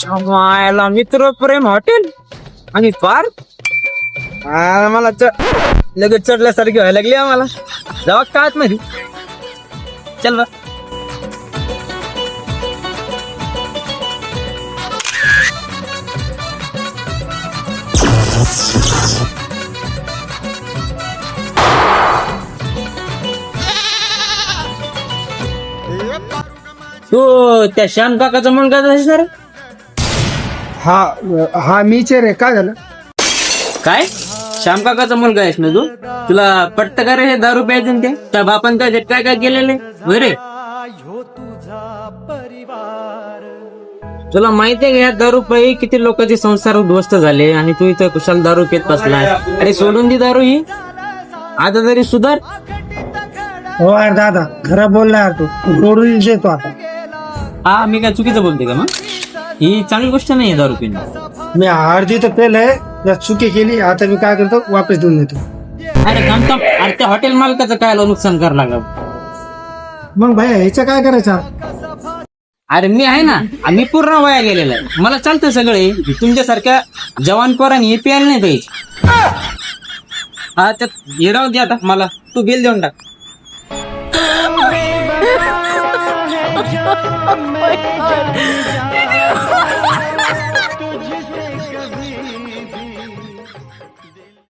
मायला मित्र प्रेम हॉटेल आणि फार मला लगेच चढल्यासारखी व्हायला लागली आम्हाला. जावा का आतमध्ये. चल बा. तो त्या श्याम काकाचा मुलगा असणार. हा हा मीच रे. काय झालं? काय श्याम काकाचा मुलगा आहेस ना तू? तुला पटत का रे हे दारू प्यायचं ते? त्या बापान त्याच्यात काय काय केलेले रे? तुला माहितीये का या दारू पायी किती लोकांचे संसार उद्ध्वस्त झाले आणि तू इथं कुशाल दारू पेत बसलाय. अरे सोडून दी दारू ही. आता तरी सुधार. हो यार दादा, खरं बोलला यार तू. सोडून देतो आता. हा मी काय चुकीचं बोलते का? मग ही चांगली गोष्ट नाही दारू पिणं. मी अर्धी तर पेलंय, या चुकी केली. आता मी काय करतो, वापस देऊन देतो. अरे काम अरे त्या हॉटेल मालकाचं काय नुकसान करायला लागलं. मग भैया ह्याचं काय करायचं? अरे मी आहे ना, आम्ही पूर्ण वया गेलेला आहे. मला चालतं सगळे. तुमच्यासारख्या जवान पोरांनी हे प्यायला नाही पाहिजे. हा त्यात हे राहू दे आता. मला तू बिल देऊन टाक.